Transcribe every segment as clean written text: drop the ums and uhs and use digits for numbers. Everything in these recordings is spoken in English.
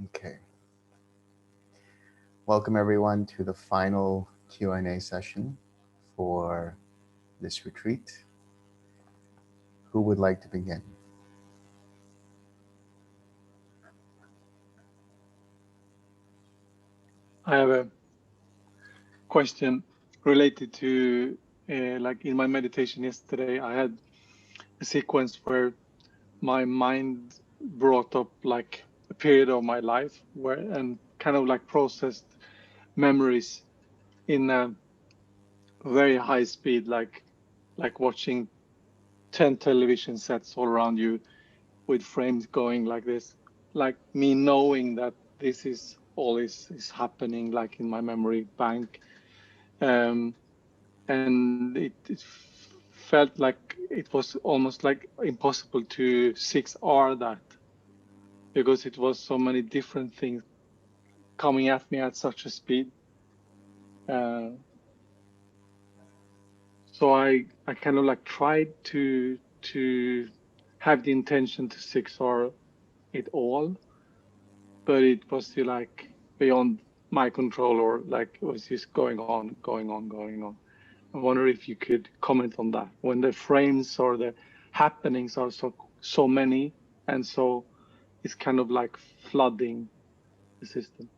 Okay. Welcome everyone to the final Q&A session for this retreat. Who would like to begin? I have a question related to like in my meditation yesterday, I had a sequence where my mind brought up like a period of my life where and kind of like processed memories in a very high speed, like watching 10 television sets all around you with frames going like this, like me knowing that this is all is happening like in my memory bank. And it felt like it was almost like impossible to 6R that, because it was so many different things coming at me at such a speed. So I kind of like tried to have the intention to 6R it all, but it was still like beyond my control, or like it was just going on, going on, going on. I wonder if you could comment on that. When the frames or the happenings are so many, and so it's kind of like flooding the system.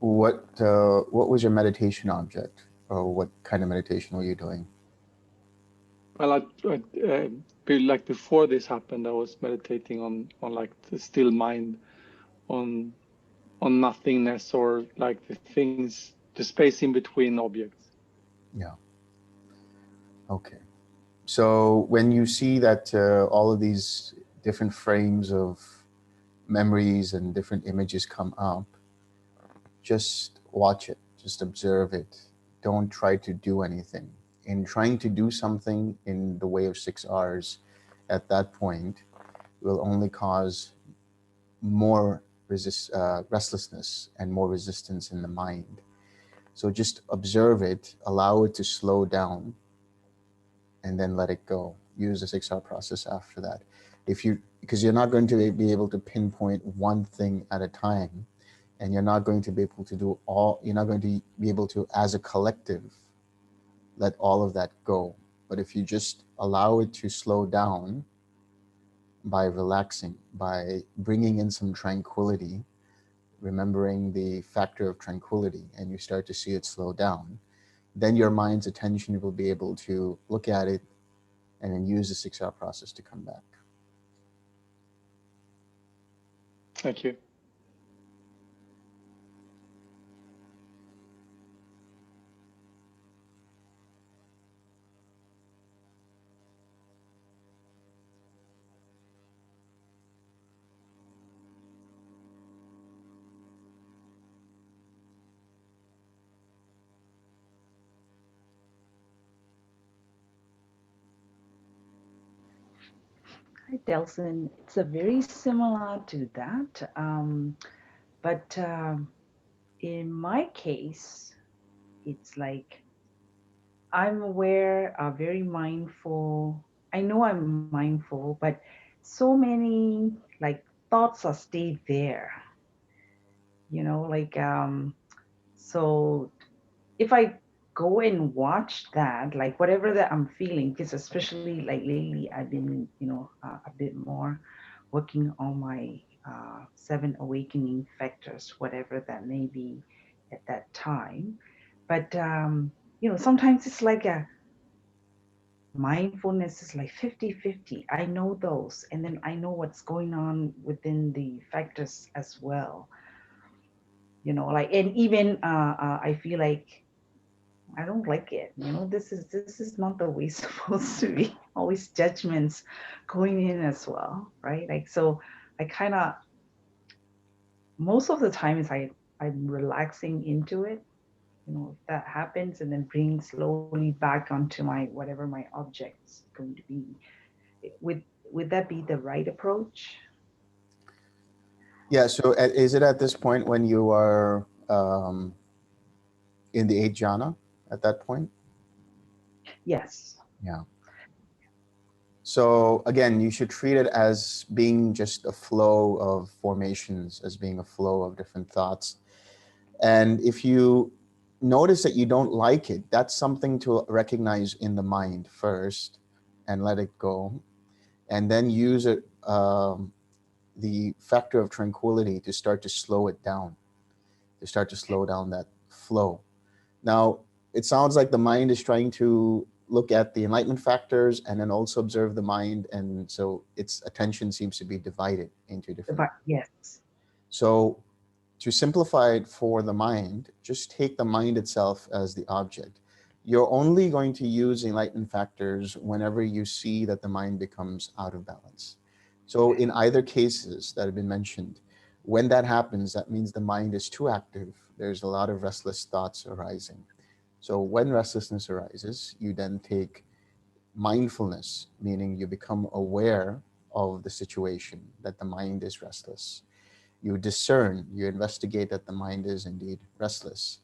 What was your meditation object, or what kind of meditation were you doing? Well, like before this happened, I was meditating on like the still mind, on nothingness, or like the things, the space in between objects. Yeah. Okay. So when you see that all of these different frames of memories and different images come up, just watch it, just observe it. Don't try to do anything. In trying to do something in the way of 6Rs at that point will only cause more restlessness and more resistance in the mind. So just observe it, allow it to slow down, and then let it go. Use the 6R process after that. Because you're not going to be able to pinpoint one thing at a time, and you're not going to be able to you're not going to be able to, as a collective, let all of that go. But if you just allow it to slow down by relaxing, by bringing in some tranquility, remembering the factor of tranquility, and you start to see it slow down, then your mind's attention will be able to look at it and then use the 6R process to come back. Thank you. Hi, Delson. It's a very similar to that, but in my case, it's like I'm aware, very mindful. I know I'm mindful, but so many like thoughts are stay there. So if I go and watch that, like whatever that I'm feeling, because especially like lately, I've been, a bit more working on my seven awakening factors, whatever that may be at that time. But, sometimes it's like a mindfulness is like 50-50. I know those, and then I know what's going on within the factors as well. And even I feel like I don't like it. This is not the way it's supposed to be. Always judgments going in as well, right? Like so, I kind of most of the time is I'm relaxing into it. If that happens, and then bring slowly back onto my whatever my object's going to be. Would would that be the right approach? Yeah, so is it at this point when you are in the 8th jhana at that point? Yes. Yeah. So again, you should treat it as being just a flow of formations, as being a flow of different thoughts. And if you notice that you don't like it, that's something to recognize in the mind first and let it go. And then use it, the factor of tranquility to start to slow it down, to start to slow down that flow. Now, it sounds like the mind is trying to look at the enlightenment factors and then also observe the mind. And so its attention seems to be divided into different. Yes. So to simplify it for the mind, just take the mind itself as the object. You're only going to use enlightenment factors whenever you see that the mind becomes out of balance. So in either cases that have been mentioned, when that happens, that means the mind is too active. There's a lot of restless thoughts arising. So when restlessness arises, you then take mindfulness, meaning you become aware of the situation that the mind is restless. You discern, you investigate that the mind is indeed restless.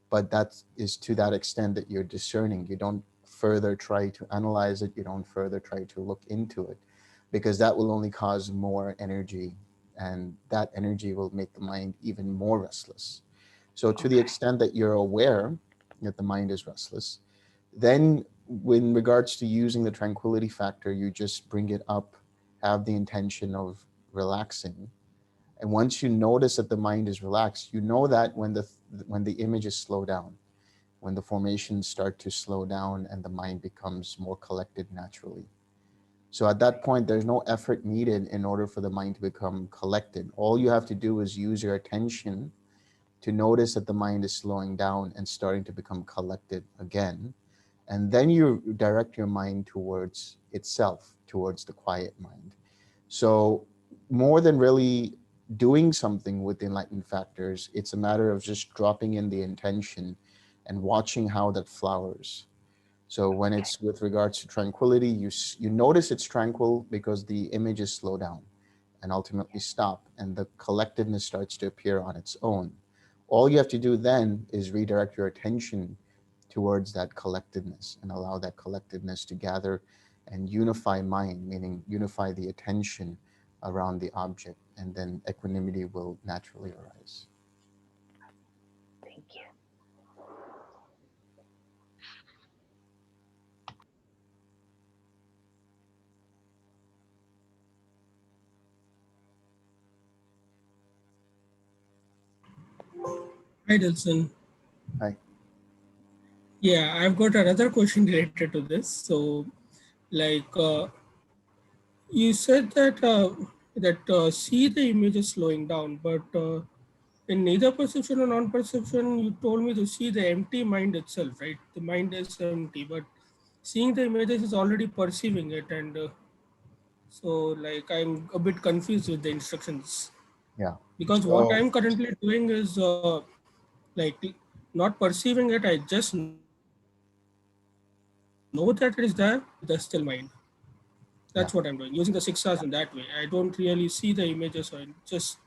But that is to that extent that you're discerning. You don't further try to analyze it. You don't further try to look into it, because that will only cause more energy, and that energy will make the mind even more restless. So to the extent that you're aware that the mind is restless, then in regards to using the tranquility factor, you just bring it up, have the intention of relaxing. And once you notice that the mind is relaxed, you know that when the images slow down, when the formations start to slow down and the mind becomes more collected naturally. So at that point, there's no effort needed in order for the mind to become collected. All you have to do is use your attention to notice that the mind is slowing down and starting to become collected again. And then you direct your mind towards itself, towards the quiet mind. So more than really doing something with the enlightenment factors, it's a matter of just dropping in the intention and watching how that flowers. So when it's with regards to tranquility, you notice it's tranquil because the images slow down and ultimately stop, and the collectedness starts to appear on its own. All you have to do then is redirect your attention towards that collectedness and allow that collectedness to gather and unify mind, meaning unify the attention around the object, and then equanimity will naturally arise. Thank you. Hi, Delson. Hi. Yeah, I've got another question related to this. So, like you said that see the image is slowing down, but in neither perception or non-perception, you told me to see the empty mind itself, right? The mind is empty, but seeing the images is already perceiving it, and so like I'm a bit confused with the instructions Yeah. because what So I'm currently doing is like not perceiving it. I just know that it is there, but the still mind. That's what I'm doing, using the six R's yeah, in that way. I don't really see the images or just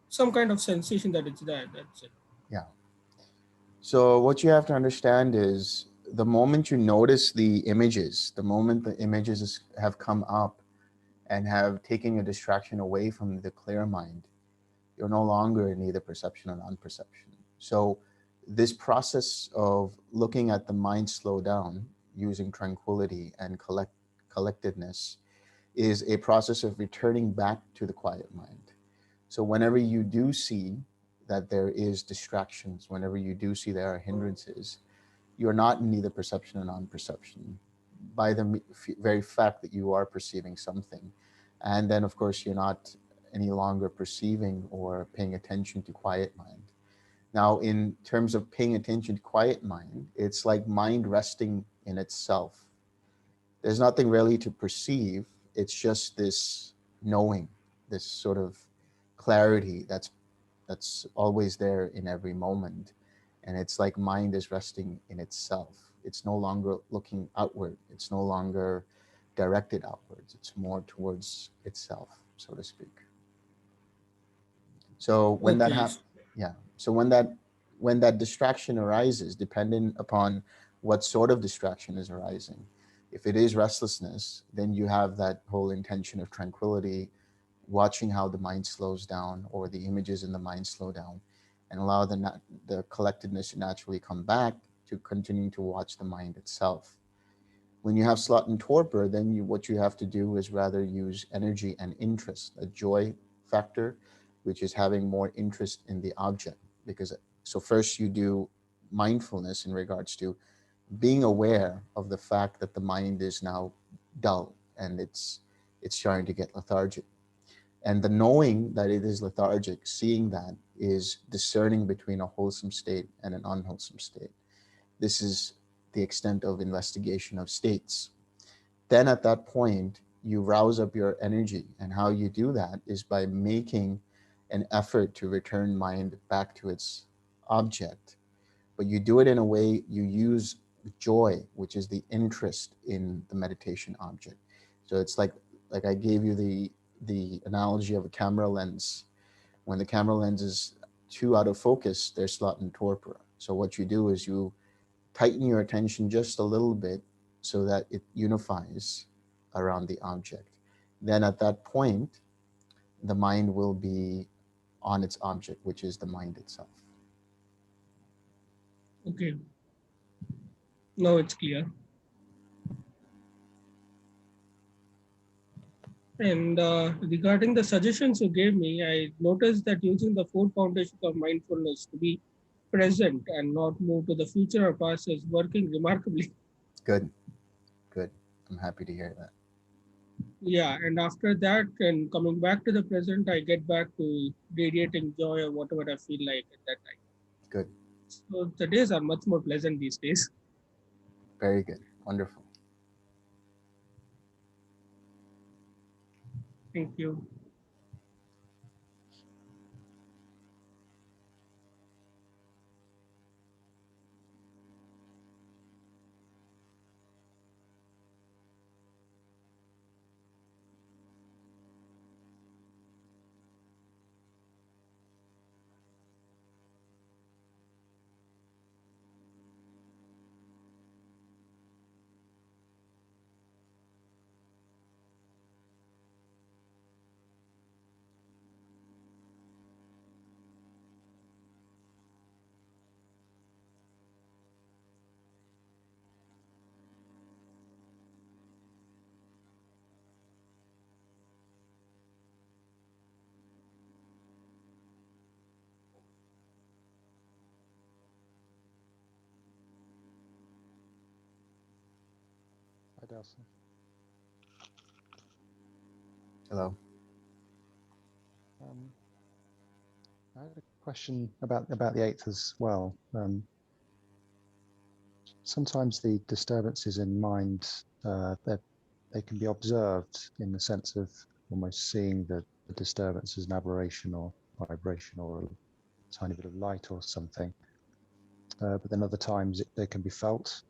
some kind of sensation that it's there. That's it. yeah. So what you have to understand is the moment you notice the images, the moment the have come up and have taken your distraction away from the clear mind, you're no longer in either perception or non-perception. So this process of looking at the mind slow down using tranquility and collectedness is a process of returning back to the quiet mind. So whenever you do see that there is distractions, whenever you do see there are hindrances, you're not in either perception or non-perception by the very fact that you are perceiving something. And then of course you're not any longer perceiving or paying attention to quiet mind. Now in terms of paying attention to quiet mind, it's like mind resting in itself. There's nothing really to perceive. It's just this knowing, this sort of clarity that's always there in every moment. And it's like mind is resting in itself. It's no longer looking outward. It's no longer directed outwards. It's more towards itself, so to speak. So when that Okay. yeah. So when that distraction arises, depending upon what sort of distraction is arising, If it is restlessness, then you have that whole intention of tranquility, watching how the mind slows down or the images in the mind slow down, and allow the collectedness to naturally come back to continuing to watch the mind itself. When you have sloth and torpor, then what you have to do is rather use energy and interest, a joy factor, which is having more interest in the object. Because so first you do mindfulness in regards to being aware of the fact that the mind is now dull and it's trying to get lethargic. And the knowing that it is lethargic, seeing that, is discerning between a wholesome state and an unwholesome state. This is the extent of investigation of states. Then at that point, you rouse up your energy. And how you do that is by making an effort to return mind back to its object. But you do it in a way, you use joy, which is the interest in the meditation object. So it's like I gave you the analogy of a camera lens. When the camera lens is too out of focus, there's sloth and torpor. So what you do is you tighten your attention just a little bit so that it unifies around the object. Then at that point, the mind will be on its object, which is the mind itself. Okay. Now it's clear. And regarding the suggestions you gave me, I noticed that using the 4 foundations of mindfulness to be present and not move to the future or past is working remarkably. Good. I'm happy to hear that. Yeah, and after that, and coming back to the present, I get back to radiating joy or whatever I feel like at that time. Good. So the days are much more pleasant these days. Very good. Wonderful. Thank you. Hi, Delson. Hello. I had a question about the eighth as well. Sometimes the disturbances in mind, they can be observed in the sense of almost seeing the disturbance as an aberration or vibration or a tiny bit of light or something. But then other times they can be felt,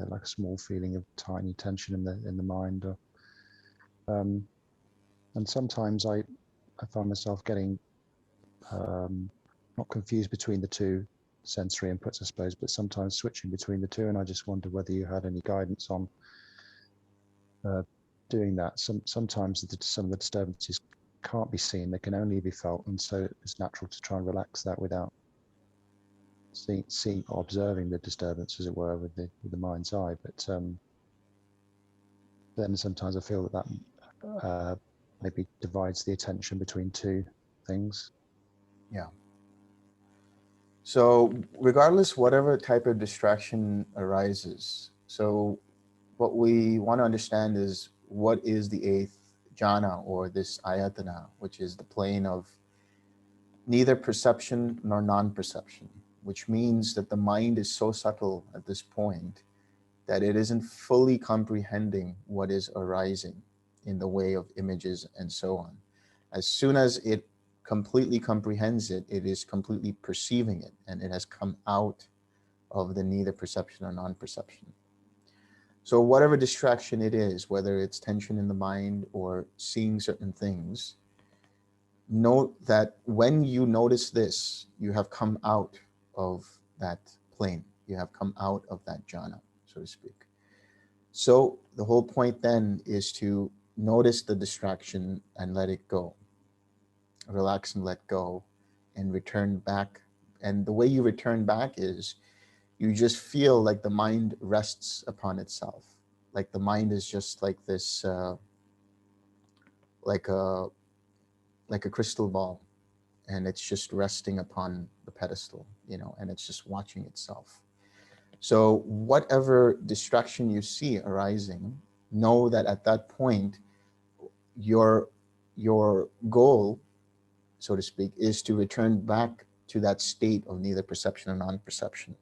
like a small feeling of tiny tension in the mind. And sometimes I find myself getting not confused between the two sensory inputs, I suppose, but sometimes switching between the two. And I just wondered whether you had any guidance on doing that. Sometimes some of the disturbances can't be seen; they can only be felt, and so it's natural to try and relax that without seeing or observing the disturbance, as it were, with the mind's eye. But then sometimes I feel that maybe divides the attention between two things. Yeah. So regardless, whatever type of distraction arises, so what we want to understand is what is the eighth jhana, or this ayatana, which is the plane of neither perception nor non-perception, which means that the mind is so subtle at this point that it isn't fully comprehending what is arising in the way of images and so on. As soon as it completely comprehends it, it is completely perceiving it, and it has come out of the neither perception or non-perception. So whatever distraction it is, whether it's tension in the mind or seeing certain things, note that when you notice this, you have come out of that plane. You have come out of that jhana, so to speak. So the whole point then is to notice the distraction and let it go. Relax and let go and return back. And the way you return back is you just feel like the mind rests upon itself. Like the mind is just like this, like a crystal ball, and it's just resting upon the pedestal, and it's just watching itself. So whatever distraction you see arising, know that at that point, your goal, so to speak, is to return back to that state of neither perception or non-perception.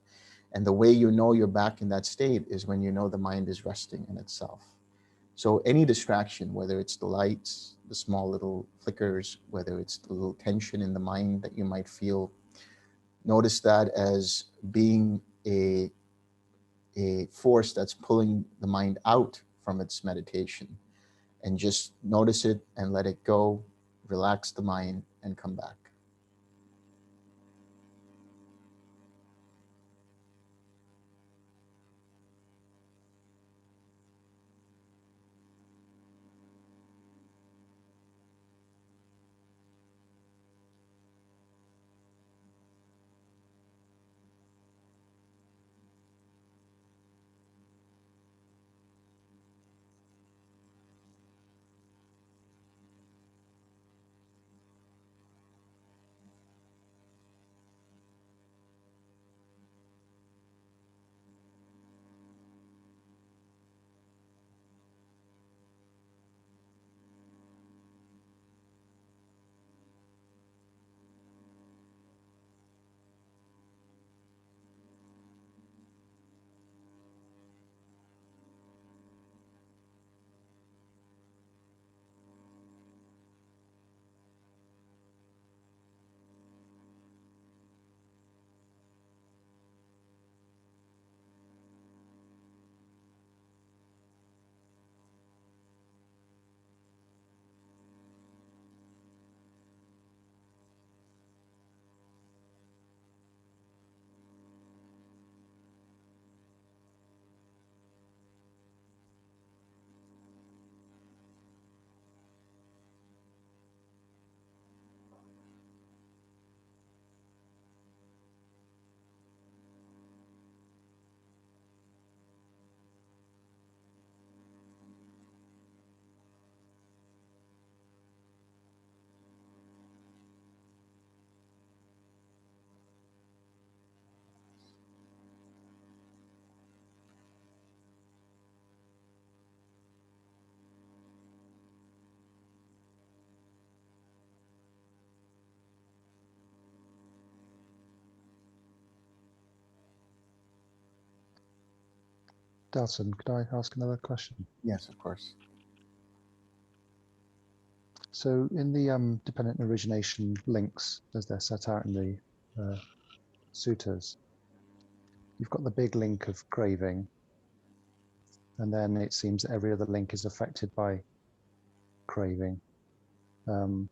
And the way you know you're back in that state is when you know the mind is resting in itself. So any distraction, whether it's the lights, the small little flickers, whether it's the little tension in the mind that you might feel, notice that as being a force that's pulling the mind out from its meditation, and just notice it and let it go, relax the mind and come back. Delson, could I ask another question? Yes, of course. So in the dependent origination links, as they're set out in the suttas, you've got the big link of craving, and then it seems that every other link is affected by craving. But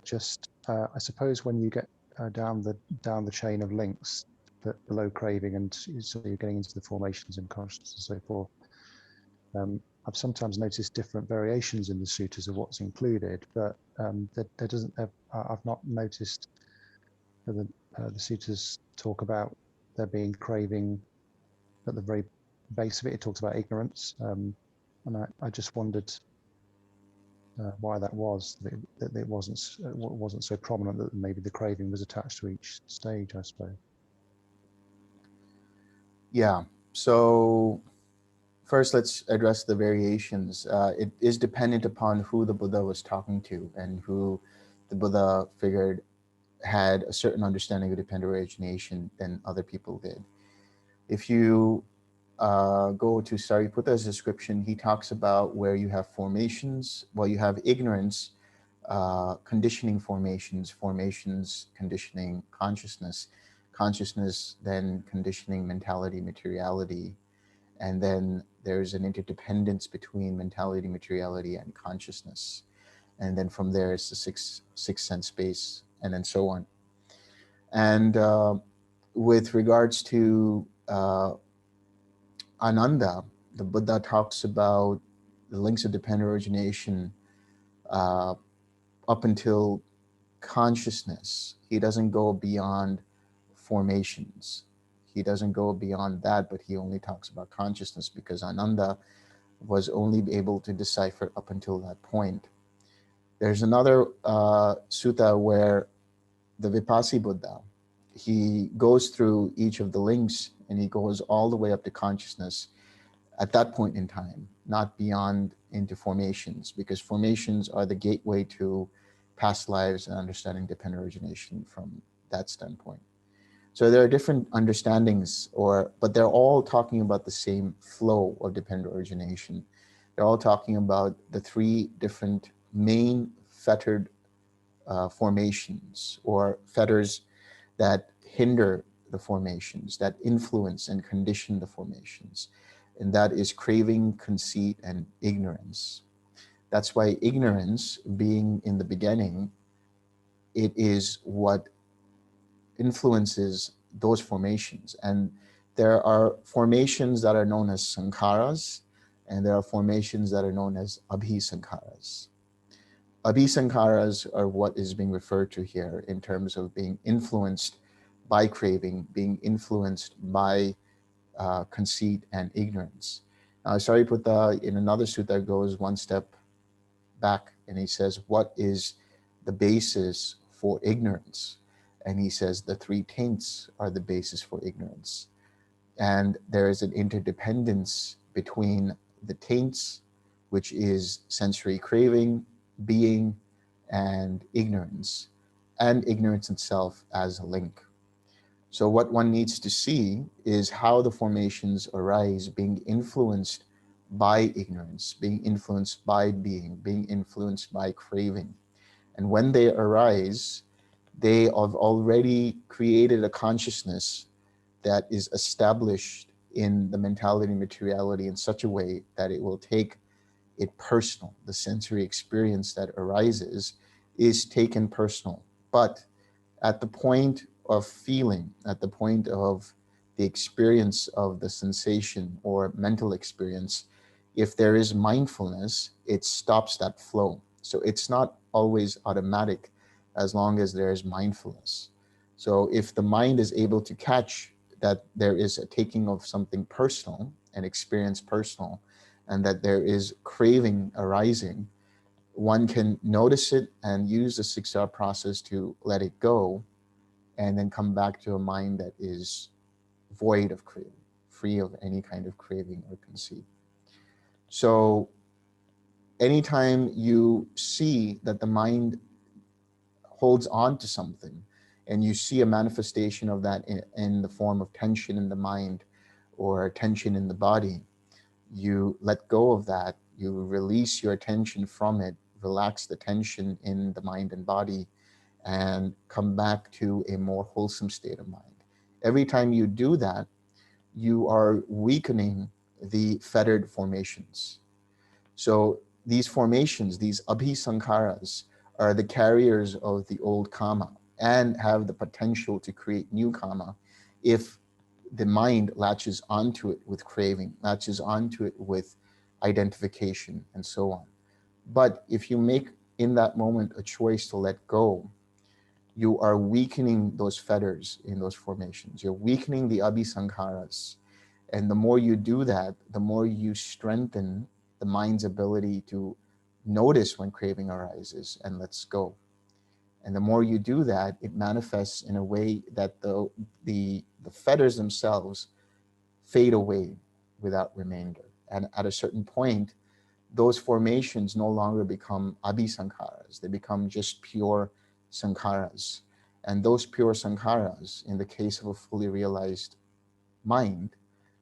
just, I suppose when you get down the chain of links, but below craving, and so you're getting into the formations and consciousness and so forth, I've sometimes noticed different variations in the suttas of what's included, but there doesn't. I've not noticed that the suttas talk about there being craving at the very base of it. It talks about ignorance, and I just wondered why that was. That it wasn't so prominent, that maybe the craving was attached to each stage, I suppose. Yeah. So first, let's address the variations. It is dependent upon who the Buddha was talking to and who the Buddha figured had a certain understanding of dependent origination than other people did. If you go to Sariputta's description, he talks about where you have formations, well, you have ignorance, conditioning formations, conditioning consciousness, then conditioning mentality, materiality, and then there's an interdependence between mentality, materiality, and consciousness. And then from there, it's the sixth sense base, and then so on. And with regards to Ananda, the Buddha talks about the links of dependent origination up until consciousness. He doesn't go beyond formations. He doesn't go beyond that, but he only talks about consciousness because Ananda was only able to decipher up until that point. There's another sutta where the Vipassi Buddha, he goes through each of the links and he goes all the way up to consciousness at that point in time, not beyond into formations, because formations are the gateway to past lives and understanding dependent origination from that standpoint. So there are different understandings, but they're all talking about the same flow of dependent origination. They're all talking about the three different main fettered formations or fetters that hinder the formations, that influence and condition the formations. And that is craving, conceit, and ignorance. That's why ignorance, being in the beginning, it is what influences those formations. And there are formations that are known as sankharas, and there are formations that are known as abhisankharas. Abhisankharas are what is being referred to here in terms of being influenced by craving, being influenced by conceit and ignorance. Now, Sariputta in another sutta goes one step back and he says, what is the basis for ignorance? And he says the three taints are the basis for ignorance. And there is an interdependence between the taints, which is sensory craving, being, and ignorance itself as a link. So what one needs to see is how the formations arise, being influenced by ignorance, being influenced by being influenced by craving. And when they arise, they have already created a consciousness that is established in the mentality and materiality in such a way that it will take it personal. The sensory experience that arises is taken personal. But at the point of feeling, at the point of the experience of the sensation or mental experience, if there is mindfulness, it stops that flow. So it's not always automatic as long as there is mindfulness. So if the mind is able to catch that there is a taking of something personal, an experience personal, and that there is craving arising, one can notice it and use the 6R process to let it go, and then come back to a mind that is void of craving, free of any kind of craving or conceit. So anytime you see that the mind holds on to something, and you see a manifestation of that in the form of tension in the mind or tension in the body, you let go of that, you release your attention from it, relax the tension in the mind and body, and come back to a more wholesome state of mind. Every time you do that, you are weakening the fettered formations. So these formations, these abhisankharas, are the carriers of the old karma and have the potential to create new karma if the mind latches onto it with craving, latches onto it with identification, and so on. But if you make in that moment a choice to let go, you are weakening those fetters in those formations. You're weakening the abhisankharas. And the more you do that, the more you strengthen the mind's ability to notice when craving arises and lets go. And the more you do that, it manifests in a way that the fetters themselves fade away without remainder. And at a certain point, those formations no longer become abhisankharas. They become just pure sankharas. And those pure sankharas, in the case of a fully realized mind,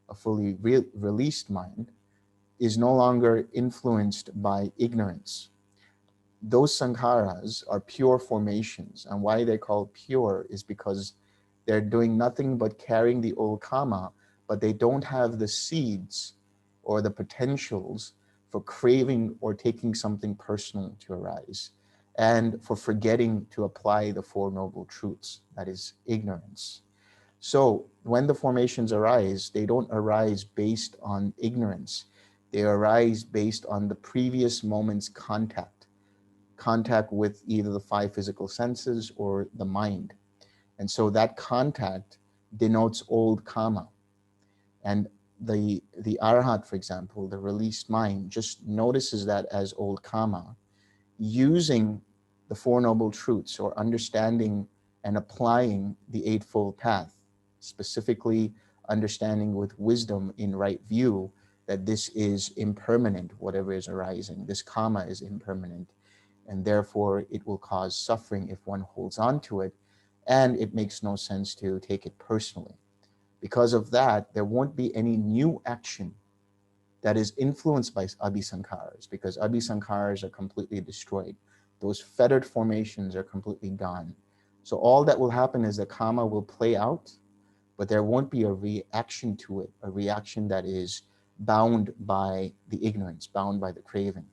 a fully released mind, is no longer influenced by ignorance. Those sankharas are pure formations. And why they're called pure is because they're doing nothing but carrying the old karma, but they don't have the seeds or the potentials for craving or taking something personal to arise, and for forgetting to apply the Four Noble Truths, that is ignorance. So when the formations arise, they don't arise based on ignorance. They arise based on the previous moment's contact with either the five physical senses or the mind. And so that contact denotes old karma. And the arhat, for example, the released mind, just notices that as old karma, using the Four Noble Truths, or understanding and applying the Eightfold Path, specifically understanding with wisdom in right view that this is impermanent, whatever is arising. This karma is impermanent, and therefore it will cause suffering if one holds on to it, and it makes no sense to take it personally. Because of that, there won't be any new action that is influenced by abhisankharas, because abhisankharas are completely destroyed. Those fettered formations are completely gone. So all that will happen is the karma will play out, but there won't be a reaction to it, a reaction that is bound by the ignorance, bound by the craving.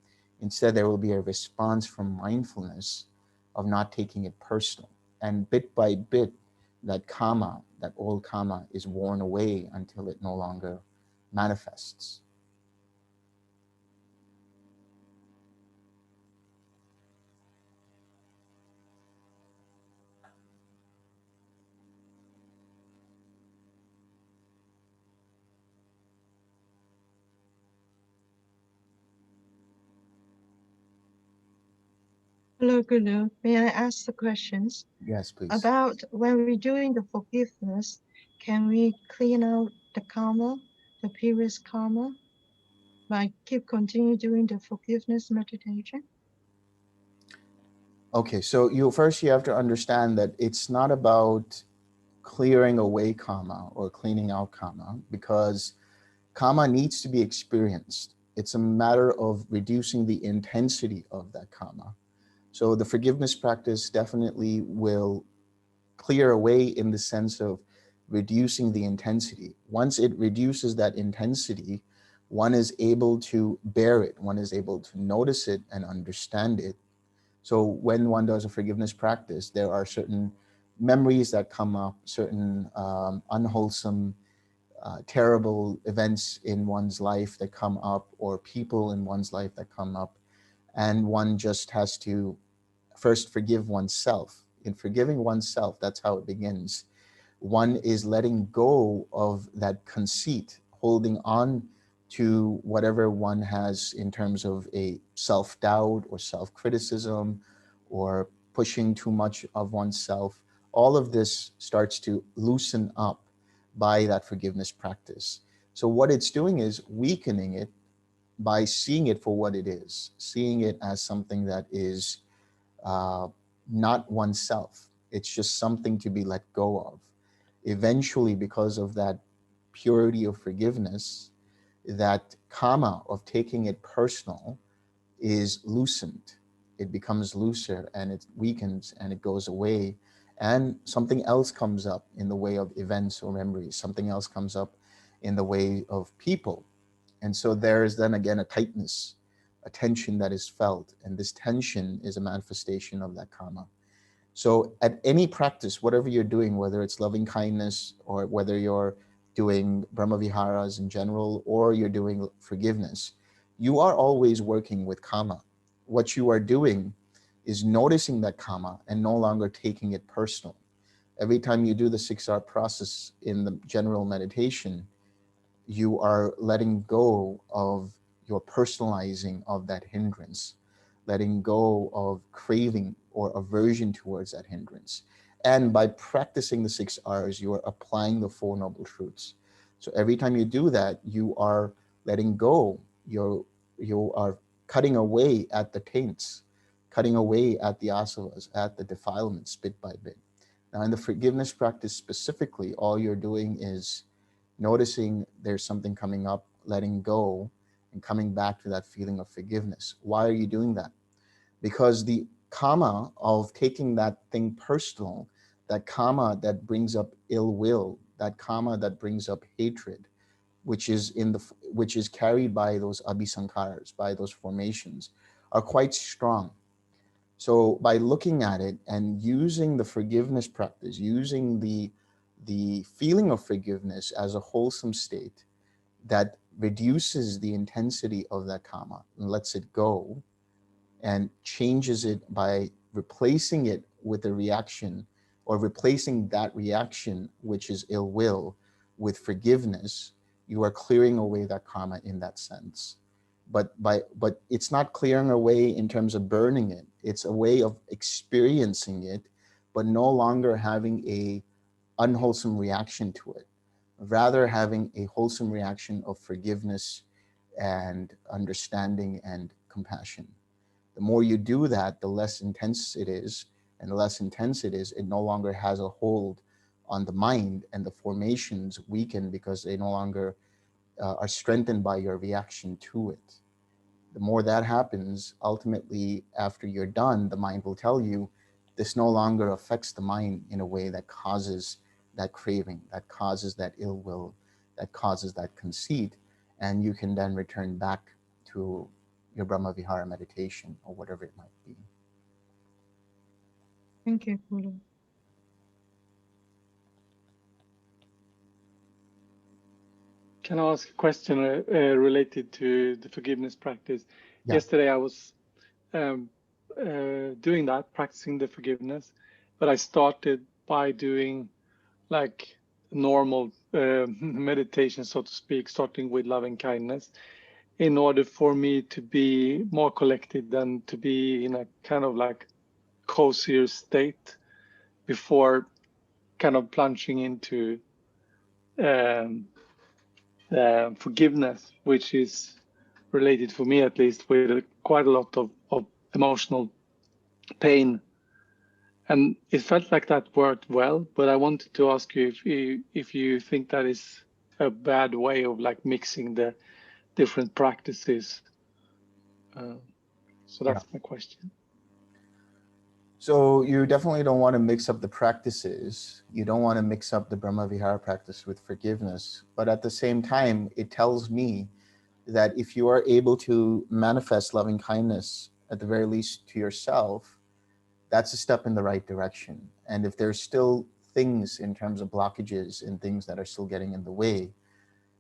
Instead, there will be a response from mindfulness of not taking it personal. And bit by bit, that karma, that old karma, is worn away until it no longer manifests. Hello, Guru. May I ask the questions? Yes, please. About when we're doing the forgiveness, can we clean out the karma, the previous karma, by continue doing the forgiveness meditation? Okay, so you have to understand that it's not about clearing away karma or cleaning out karma, because karma needs to be experienced. It's a matter of reducing the intensity of that karma. So the forgiveness practice definitely will clear away in the sense of reducing the intensity. Once it reduces that intensity, one is able to bear it, one is able to notice it and understand it. So when one does a forgiveness practice, there are certain memories that come up, certain unwholesome, terrible events in one's life that come up, or people in one's life that come up. And one just has to first forgive oneself. In forgiving oneself, that's how it begins. One is letting go of that conceit, holding on to whatever one has in terms of a self-doubt or self-criticism or pushing too much of oneself. All of this starts to loosen up by that forgiveness practice. So what it's doing is weakening it by seeing it for what it is, seeing it as something that is not oneself. It's just something to be let go of. Eventually, because of that purity of forgiveness, that karma of taking it personal is loosened. It becomes looser and it weakens and it goes away. And something else comes up in the way of events or memories. Something else comes up in the way of people. And so there is then again a tightness, a tension that is felt. And this tension is a manifestation of that karma. So at any practice, whatever you're doing, whether it's loving kindness or whether you're doing brahmaviharas in general, or you're doing forgiveness, you are always working with karma. What you are doing is noticing that karma and no longer taking it personal. Every time you do the 6R process in the general meditation, you are letting go of your personalizing of that hindrance, letting go of craving or aversion towards that hindrance. And by practicing the 6 R's, you are applying the Four Noble Truths. So every time you do that, you are letting go, you are cutting away at the taints, cutting away at the asavas, at the defilements bit by bit. Now in the forgiveness practice specifically, all you're doing is noticing there's something coming up, letting go, and coming back to that feeling of forgiveness. Why are you doing that? Because the karma of taking that thing personal, that karma that brings up ill will, that karma that brings up hatred, which is carried by those abhisankharas, by those formations, are quite strong. So by looking at it and using the forgiveness practice, using the feeling of forgiveness as a wholesome state that reduces the intensity of that karma and lets it go, and changes it by replacing it with a reaction, or replacing that reaction, which is ill will, with forgiveness, you are clearing away that karma in that sense. But it's not clearing away in terms of burning it. It's a way of experiencing it, but no longer having a unwholesome reaction to it, rather having a wholesome reaction of forgiveness and understanding and compassion. The more you do that, the less intense it is, and the less intense it is, it no longer has a hold on the mind, and the formations weaken because they no longer are strengthened by your reaction to it. The more that happens, ultimately, after you're done, the mind will tell you this no longer affects the mind in a way that causes that craving, that causes that ill will, that causes that conceit, and you can then return back to your Brahma Vihara meditation or whatever it might be. Thank you, Guru. Can I ask a question related to the forgiveness practice? Yeah. Yesterday I was doing that, practicing the forgiveness, but I started by doing like normal meditation, so to speak, starting with loving kindness, in order for me to be more collected and to be in a kind of like cozier state before kind of plunging into forgiveness, which is related, for me at least, with quite a lot of emotional pain. And it felt like that worked well, but I wanted to ask you if you think that is a bad way of like mixing the different practices. So that's my question. So you definitely don't want to mix up the practices. You don't want to mix up the Brahma Vihara practice with forgiveness. But at the same time, it tells me that if you are able to manifest loving kindness, at the very least to yourself, that's a step in the right direction. And if there's still things in terms of blockages and things that are still getting in the way,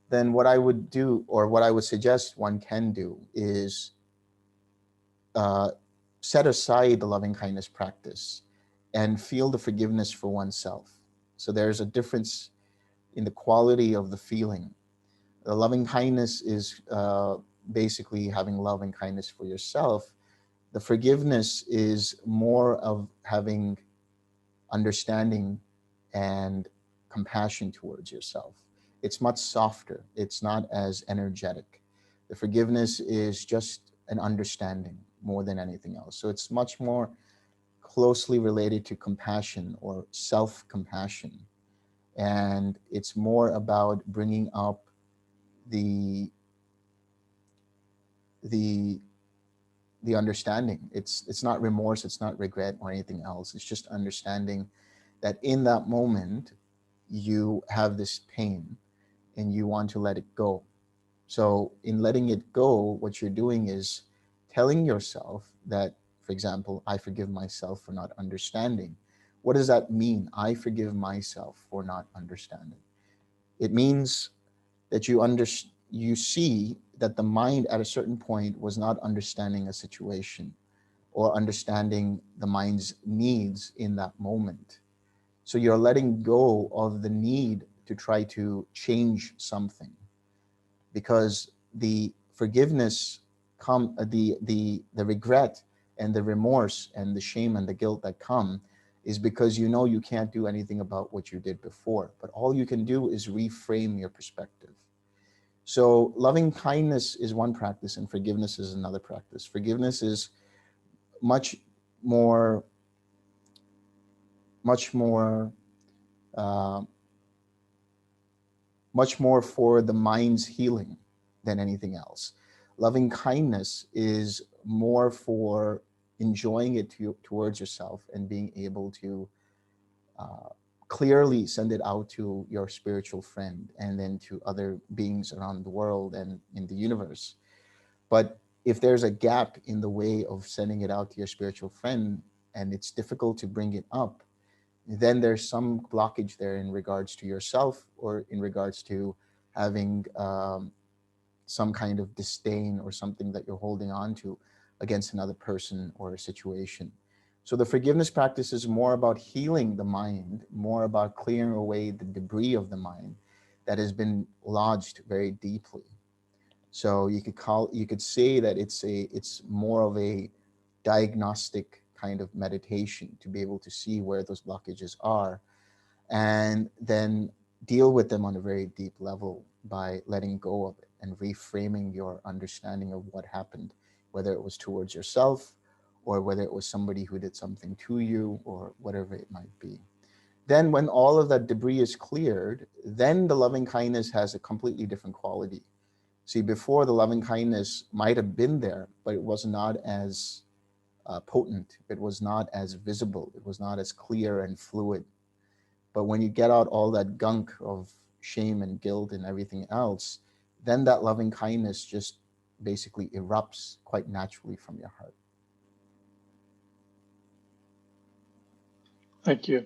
then what I would do, or what I would suggest one can do, is set aside the loving kindness practice and feel the forgiveness for oneself. So there's a difference in the quality of the feeling. The loving kindness is basically having love and kindness for yourself. The forgiveness is more of having understanding and compassion towards yourself. It's much softer. It's not as energetic. The forgiveness is just an understanding more than anything else. So it's much more closely related to compassion or self-compassion. And it's more about bringing up the understanding. It's not remorse, it's not regret or anything else. It's just understanding that in that moment you have this pain and you want to let it go. So in letting it go, what you're doing is telling yourself that, for example, I forgive myself for not understanding. What does that mean? I forgive myself for not understanding. It means that you see that the mind at a certain point was not understanding a situation or understanding the mind's needs in that moment. So you're letting go of the need to try to change something, because the forgiveness the regret and the remorse and the shame and the guilt that come is because you know you can't do anything about what you did before, but all you can do is reframe your perspective. So loving kindness is one practice and forgiveness is another practice. Forgiveness is much more for the mind's healing than anything else. Loving kindness is more for enjoying it towards yourself and being able to clearly send it out to your spiritual friend and then to other beings around the world and in the universe. But if there's a gap in the way of sending it out to your spiritual friend and it's difficult to bring it up, then there's some blockage there in regards to yourself, or in regards to having some kind of disdain or something that you're holding on to against another person or a situation. So the forgiveness practice is more about healing the mind, more about clearing away the debris of the mind that has been lodged very deeply. So you could say that it's more of a diagnostic kind of meditation to be able to see where those blockages are, and then deal with them on a very deep level by letting go of it and reframing your understanding of what happened, whether it was towards yourself or whether it was somebody who did something to you or whatever it might be. Then when all of that debris is cleared, then the loving kindness has a completely different quality. See, before, the loving kindness might have been there, but it was not as potent, it was not as visible, it was not as clear and fluid. But when you get out all that gunk of shame and guilt and everything else, then that loving kindness just basically erupts quite naturally from your heart. Thank you.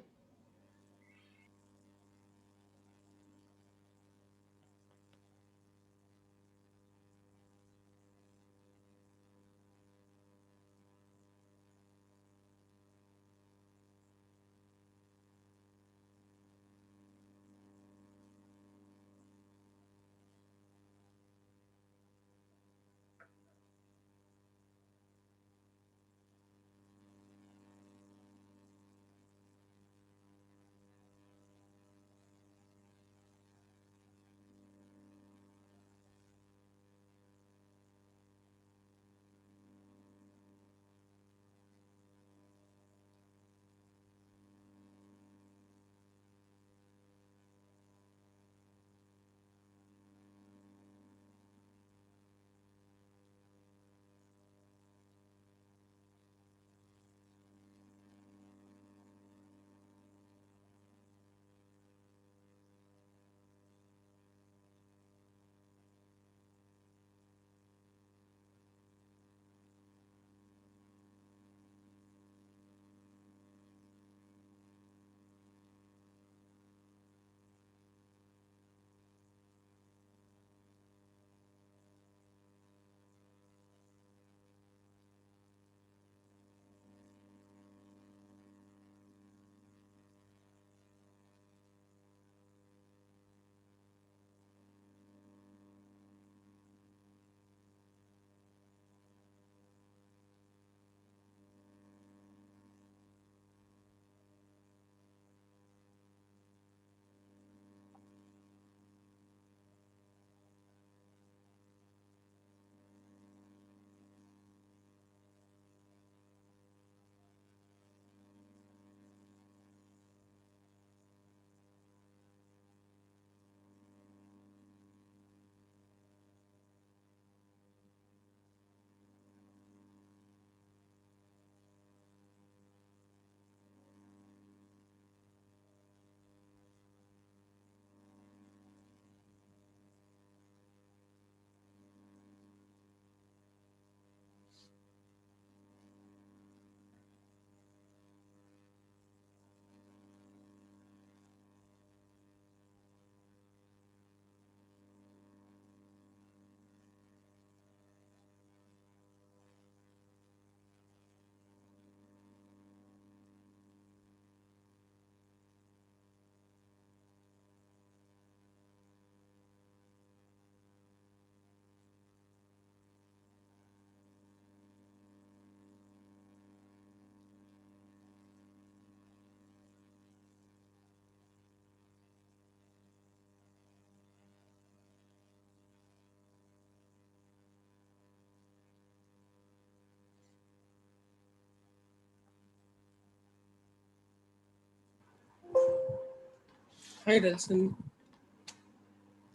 Hi, Delson.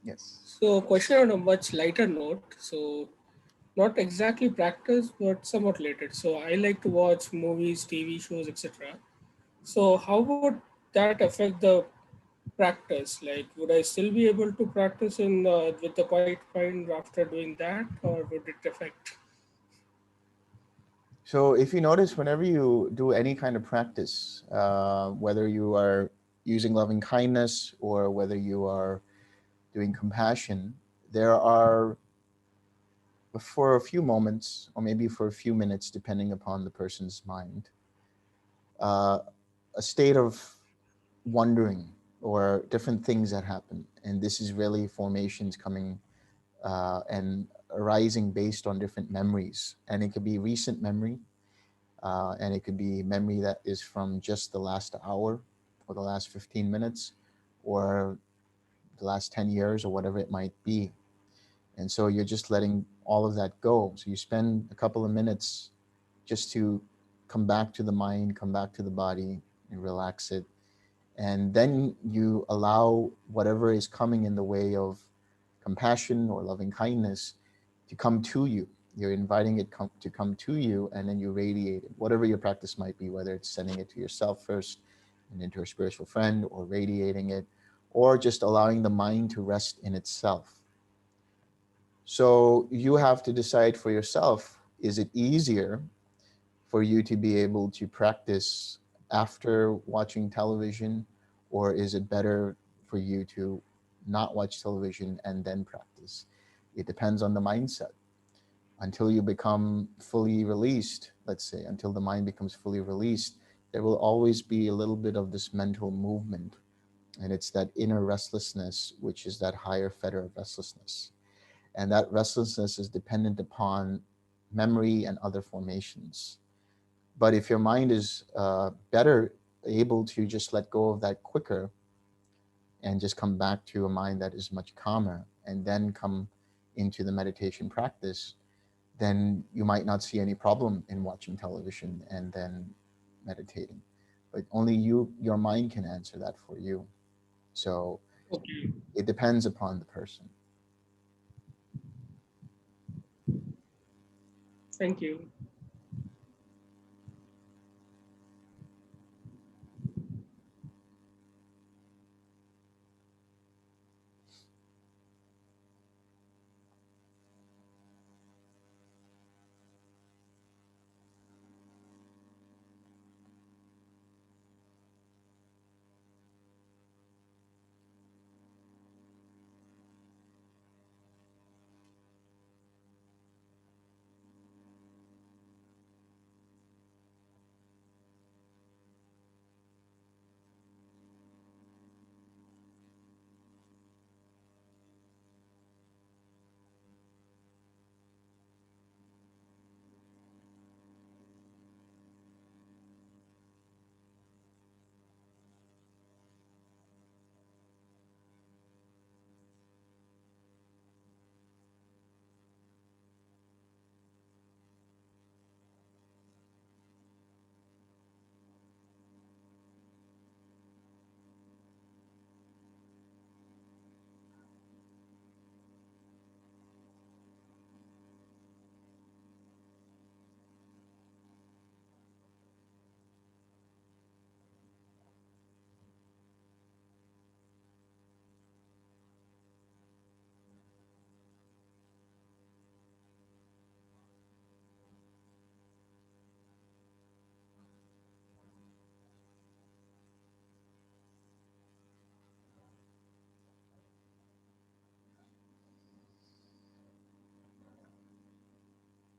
Yes. So, question on a much lighter note. So, not exactly practice, but somewhat related. So, I like to watch movies, TV shows, etc. So, how would that affect the practice? Like, would I still be able to practice in with the quiet mind after doing that, or would it affect? So if you notice, whenever you do any kind of practice, whether you are using loving kindness or whether you are doing compassion, there are, for a few moments or maybe for a few minutes, depending upon the person's mind, uh, a state of wondering or different things that happen. And this is really formations coming and arising based on different memories. And it could be recent memory, and it could be memory that is from just the last hour or the last 15 minutes or the last 10 years or whatever it might be. And so you're just letting all of that go. So you spend a couple of minutes just to come back to the mind, come back to the body, and relax it. And then you allow whatever is coming in the way of compassion or loving kindness to come to you. You're inviting it to come to you, and then you radiate it, whatever your practice might be, whether it's sending it to yourself first and then to a spiritual friend, or radiating it, or just allowing the mind to rest in itself. So you have to decide for yourself, is it easier for you to be able to practice after watching television, or is it better for you to not watch television and then practice? It depends on the mindset. Until you become fully released, let's say, until the mind becomes fully released, there will always be a little bit of this mental movement. And it's that inner restlessness, which is that higher fetter of restlessness. And that restlessness is dependent upon memory and other formations. But if your mind is better able to just let go of that quicker and just come back to a mind that is much calmer and then come into the meditation practice, then you might not see any problem in watching television and then meditating. But only your mind can answer that for you. So Okay. it depends upon the person. Thank you.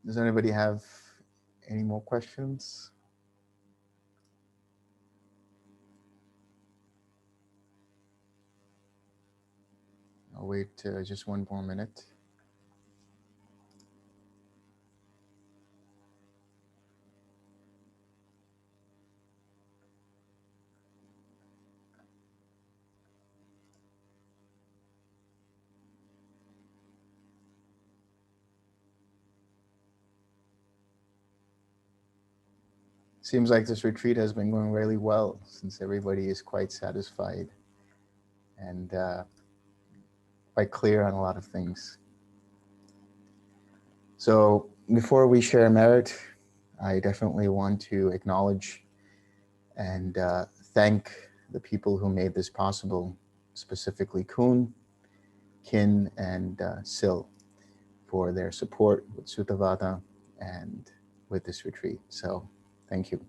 Does anybody have any more questions? I'll wait just one more minute. Seems like this retreat has been going really well, since everybody is quite satisfied and quite clear on a lot of things. So before we share merit, I definitely want to acknowledge and thank the people who made this possible, specifically Kuhn, Kin, and Sil, for their support with Suttavada and with this retreat. So thank you.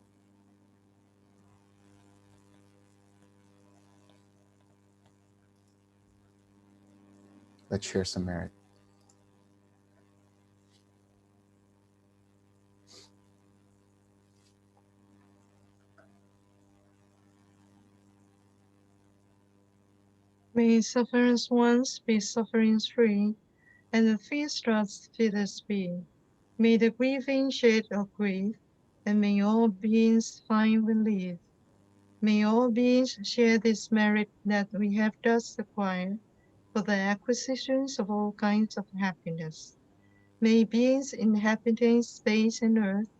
Let's share some merit. May sufferers once be sufferings free, and the feast-struts feeders be. May the grieving shed of grief, and may all beings find relief. May all beings share this merit that we have thus acquired for the acquisitions of all kinds of happiness. May beings inhabiting space and earth,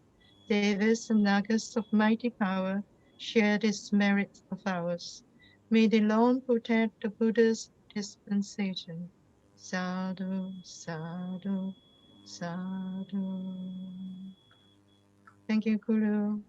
Devas and Nagas of mighty power, share this merit of ours. May the Lord protect the Buddha's dispensation. Sadhu, sadhu, sadhu. Thank you, Guru.